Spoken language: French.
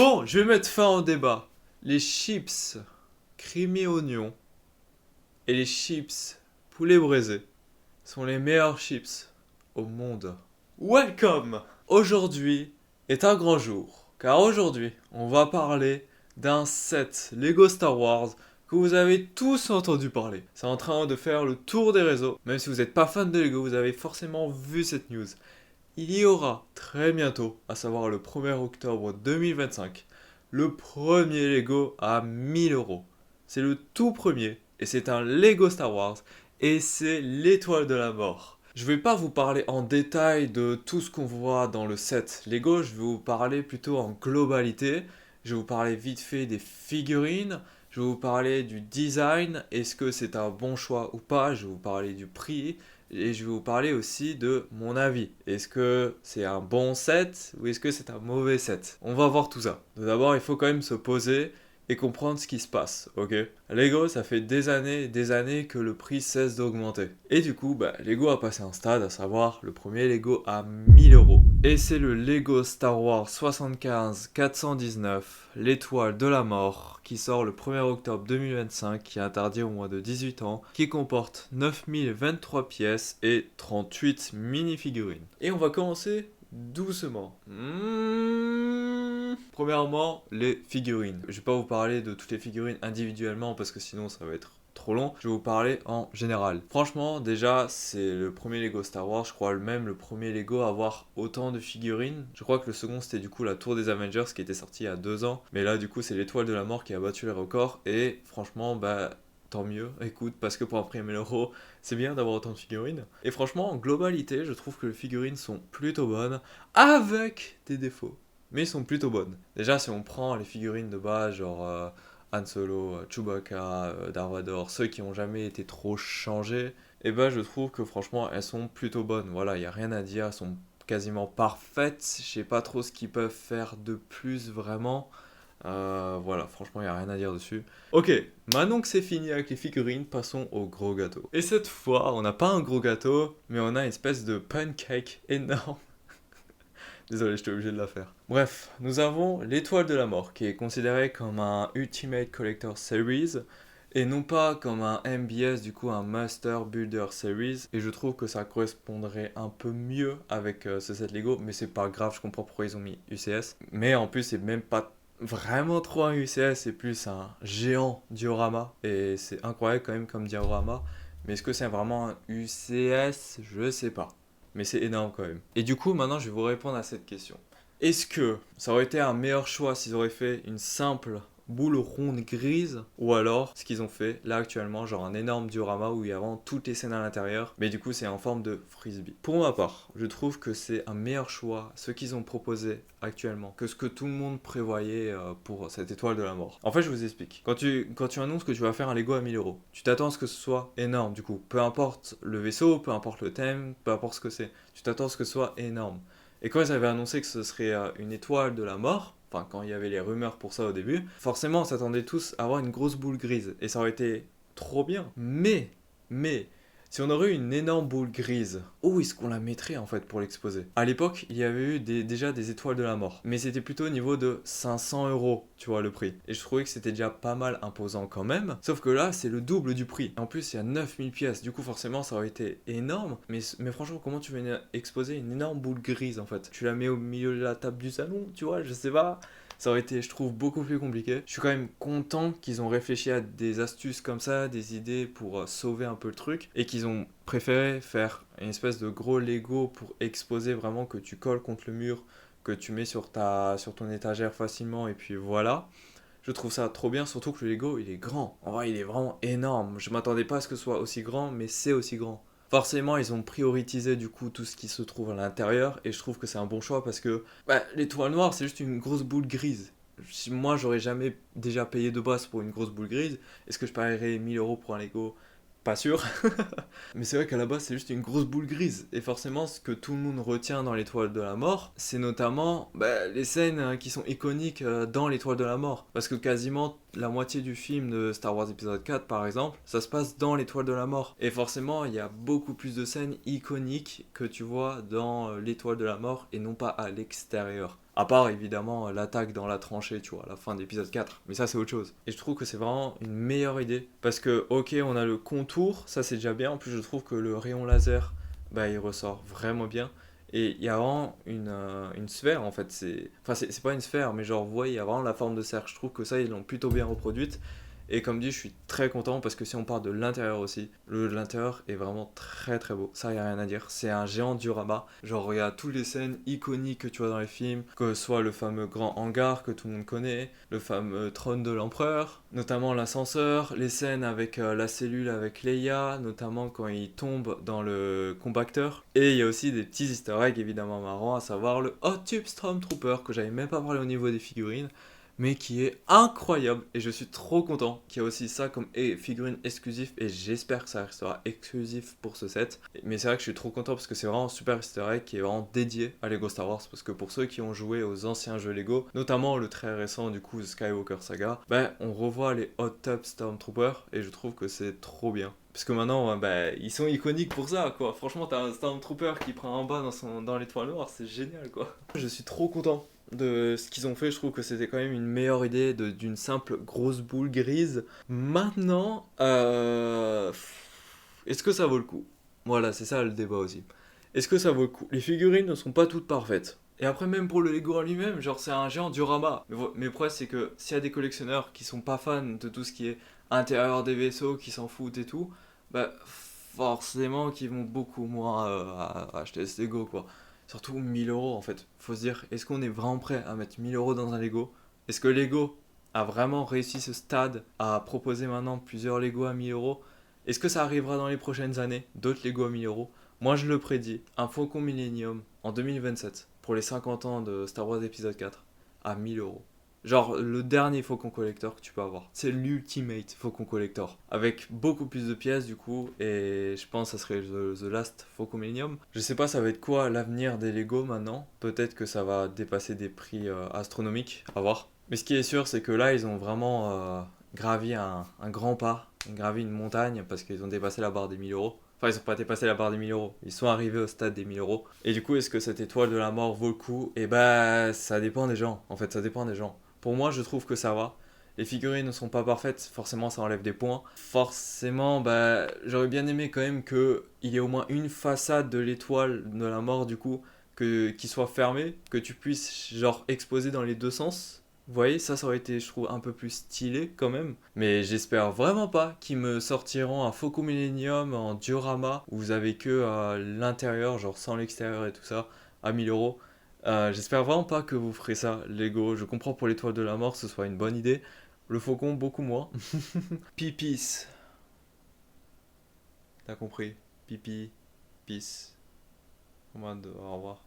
Bon, je vais mettre fin au débat. Les chips creamy oignon et les chips poulet braisé sont les meilleurs chips au monde. Welcome! Aujourd'hui est un grand jour, car aujourd'hui, on va parler d'un set Lego Star Wars que vous avez tous entendu parler. C'est en train de faire le tour des réseaux. Même si vous n'êtes pas fan de Lego, vous avez forcément vu cette news. Il y aura très bientôt, à savoir le 1er octobre 2025, le premier Lego à 1000 euros. C'est le tout premier et c'est un Lego Star Wars et c'est l'étoile de la mort. Je vais pas vous parler en détail de tout ce qu'on voit dans le set Lego, je vais vous parler plutôt en globalité. Je vais vous parler vite fait des figurines, je vais vous parler du design, est-ce que c'est un bon choix ou pas, je vais vous parler du prix, et je vais vous parler aussi de mon avis. Est-ce que c'est un bon set ou est-ce que c'est un mauvais set? On va voir tout ça. D'abord, il faut quand même se poser et comprendre ce qui se passe, ok? Lego, ça fait des années et des années que le prix cesse d'augmenter. Et du coup, Lego a passé un stade, à savoir le premier Lego à 1000 euros. Et c'est le Lego Star Wars 75 419, l'étoile de la mort, qui sort le 1er octobre 2025, qui est interdit au moins de 18 ans, qui comporte 9023 pièces et 38 mini-figurines. Et on va commencer doucement. Premièrement, les figurines. Je vais pas vous parler de toutes les figurines individuellement parce que sinon ça va être trop long. Je vais vous parler en général. Franchement, déjà, c'est le premier Lego Star Wars, je crois même le premier Lego à avoir autant de figurines. Je crois que le second c'était du coup la Tour des Avengers qui était sortie il y a 2 ans. Mais là, du coup, c'est l'étoile de la mort qui a battu les records. Et franchement, tant mieux, écoute, parce que pour un prix à 1000 euros, c'est bien d'avoir autant de figurines. Et franchement, en globalité, je trouve que les figurines sont plutôt bonnes, avec des défauts. Mais ils sont plutôt bonnes. Déjà, si on prend les figurines de base, genre Han Solo, Chewbacca, Darth Vader, ceux qui n'ont jamais été trop changés, et je trouve que franchement, elles sont plutôt bonnes. Voilà, il n'y a rien à dire, elles sont quasiment parfaites. Je sais pas trop ce qu'ils peuvent faire de plus vraiment. Voilà, franchement, il n'y a rien à dire dessus. Ok, maintenant que c'est fini avec les figurines, passons au gros gâteau. Et cette fois, on n'a pas un gros gâteau, mais on a une espèce de pancake énorme. Désolé, j'étais obligé de la faire. Bref, nous avons l'étoile de la mort, qui est considéré comme un Ultimate Collector Series, et non pas comme un MBS, du coup un Master Builder Series. Et je trouve que ça correspondrait un peu mieux avec ce set Lego, mais c'est pas grave, je comprends pourquoi ils ont mis UCS. Mais en plus, c'est même pas vraiment trop un UCS, c'est plus un géant diorama, et c'est incroyable quand même comme diorama. Mais est-ce que c'est vraiment un UCS? Je sais pas. Mais c'est énorme quand même. Et du coup, maintenant, je vais vous répondre à cette question. Est-ce que ça aurait été un meilleur choix s'ils auraient fait une simple boule ronde grise, ou alors ce qu'ils ont fait là actuellement, genre un énorme diorama où il y a vraiment toutes les scènes à l'intérieur, mais du coup c'est en forme de frisbee. Pour ma part, je trouve que c'est un meilleur choix ce qu'ils ont proposé actuellement que ce que tout le monde prévoyait pour cette étoile de la mort. En fait, je vous explique. Quand tu annonces que tu vas faire un Lego à 1000 euros, tu t'attends à ce que ce soit énorme du coup. Peu importe le vaisseau, peu importe le thème, peu importe ce que c'est, tu t'attends à ce que ce soit énorme. Et quand ils avaient annoncé que ce serait une étoile de la mort, enfin quand il y avait les rumeurs pour ça au début, forcément on s'attendait tous à avoir une grosse boule grise. Et ça aurait été trop bien. Mais, si on aurait eu une énorme boule grise, où est-ce qu'on la mettrait en fait pour l'exposer? À l'époque, il y avait eu déjà des étoiles de la mort. Mais c'était plutôt au niveau de 500 euros, tu vois, le prix. Et je trouvais que c'était déjà pas mal imposant quand même. Sauf que là, c'est le double du prix. En plus, il y a 9000 pièces. Du coup, forcément, ça aurait été énorme. Mais franchement, comment tu veux exposer une énorme boule grise en fait? Tu la mets au milieu de la table du salon, tu vois, je sais pas. Ça aurait été, je trouve, beaucoup plus compliqué. Je suis quand même content qu'ils ont réfléchi à des astuces comme ça, des idées pour sauver un peu le truc, et qu'ils ont préféré faire une espèce de gros Lego pour exposer vraiment que tu colles contre le mur, que tu mets sur ton étagère facilement, et puis voilà. Je trouve ça trop bien, surtout que le Lego, il est grand. En vrai, il est vraiment énorme. Je m'attendais pas à ce que ce soit aussi grand, mais c'est aussi grand. Forcément, ils ont prioritisé du coup tout ce qui se trouve à l'intérieur, et je trouve que c'est un bon choix parce que l'étoile noire, c'est juste une grosse boule grise. Si moi, j'aurais jamais déjà payé de base pour une grosse boule grise, est-ce que je paierais 1000 euros pour un Lego? Pas sûr. Mais c'est vrai qu'à la base, c'est juste une grosse boule grise. Et forcément, ce que tout le monde retient dans l'étoile de la mort, c'est notamment les scènes qui sont iconiques dans l'étoile de la mort. Parce que quasiment la moitié du film de Star Wars épisode 4 par exemple, ça se passe dans l'étoile de la mort. Et forcément, il y a beaucoup plus de scènes iconiques que tu vois dans l'étoile de la mort et non pas à l'extérieur. À part évidemment l'attaque dans la tranchée, tu vois, à la fin de l'épisode 4. Mais ça, c'est autre chose. Et je trouve que c'est vraiment une meilleure idée. Parce que, ok, on a le contour, ça c'est déjà bien. En plus, je trouve que le rayon laser, bah, il ressort vraiment bien. Et il y a vraiment une sphère en fait. Enfin, c'est pas une sphère, mais genre, vous voyez, il y a vraiment la forme de cercle. Je trouve que ça, ils l'ont plutôt bien reproduite. Et comme dit, je suis très content parce que si on parle de l'intérieur aussi, l'intérieur est vraiment très très beau. Ça, y a rien à dire. C'est un géant diorama. Genre, il y a toutes les scènes iconiques que tu vois dans les films, que ce soit le fameux grand hangar que tout le monde connaît, le fameux trône de l'empereur, notamment l'ascenseur, les scènes avec la cellule avec Leia, notamment quand il tombe dans le compacteur. Et il y a aussi des petits easter eggs évidemment marrants, à savoir le Hot Tube Stormtrooper que j'avais même pas parlé au niveau des figurines, mais qui est incroyable et je suis trop content qu'il y a aussi ça comme figurine exclusive et j'espère que ça restera exclusif pour ce set. Mais c'est vrai que je suis trop content parce que c'est vraiment un super easter egg qui est vraiment dédié à Lego Star Wars parce que pour ceux qui ont joué aux anciens jeux Lego, notamment le très récent du coup Skywalker Saga, ben on revoit les Hot Tub Stormtroopers et je trouve que c'est trop bien. Parce que maintenant, bah, ils sont iconiques pour ça, quoi. Franchement, t'as un Stormtrooper qui prend en bas dans l'étoile noire, c'est génial, quoi. Je suis trop content de ce qu'ils ont fait. Je trouve que c'était quand même une meilleure idée d'une simple grosse boule grise. Maintenant, est-ce que ça vaut le coup? Voilà, c'est ça le débat aussi. Est-ce que ça vaut le coup? Les figurines ne sont pas toutes parfaites. Et après, même pour le Lego en lui-même, genre c'est un géant diorama. Mais le problème, c'est que s'il y a des collectionneurs qui sont pas fans de tout ce qui est intérieur des vaisseaux, qui s'en foutent et tout, bah forcément qu'ils vont beaucoup moins à acheter ce Lego, quoi. Surtout 1000 € en fait. Faut se dire, est-ce qu'on est vraiment prêt à mettre 1000 € dans un Lego? Est-ce que Lego a vraiment réussi ce stade à proposer maintenant plusieurs Lego à 1000 €? Est-ce que ça arrivera dans les prochaines années? D'autres Lego à 1000 €? Moi je le prédis, un Faucon Millennium en 2027 pour les 50 ans de Star Wars épisode 4 à 1000 €. Genre le dernier Faucon Collector que tu peux avoir. C'est l'ultimate Faucon Collector. Avec beaucoup plus de pièces du coup. Et je pense que ça serait The Last Faucon Millennium. Je sais pas ça va être quoi l'avenir des Lego maintenant. Peut-être que ça va dépasser des prix astronomiques. À voir. Mais ce qui est sûr c'est que là ils ont vraiment gravi un grand pas. Gravi une montagne parce qu'ils ont dépassé la barre des 1000 €. Enfin, ils n'ont pas dépassé la barre des 1000 €. Ils sont arrivés au stade des 1000 €. Et du coup, est-ce que cette étoile de la mort vaut le coup? Et bah, ça dépend des gens. En fait, ça dépend des gens. Pour moi, je trouve que ça va. Les figurines ne sont pas parfaites, forcément ça enlève des points. Forcément, bah, j'aurais bien aimé quand même qu'il y ait au moins une façade de l'étoile de la mort du coup, qui soit fermée, que tu puisses genre exposer dans les deux sens. Vous voyez, ça aurait été, je trouve, un peu plus stylé quand même. Mais j'espère vraiment pas qu'ils me sortiront un Faucon Millennium en diorama où vous avez que l'intérieur, genre sans l'extérieur et tout ça, à 1000 €. J'espère vraiment pas que vous ferez ça, Lego. Je comprends pour l'étoile de la mort, ce soit une bonne idée. Le faucon, beaucoup moins. Pipis. T'as compris? Pipi, pis. En mode, au revoir.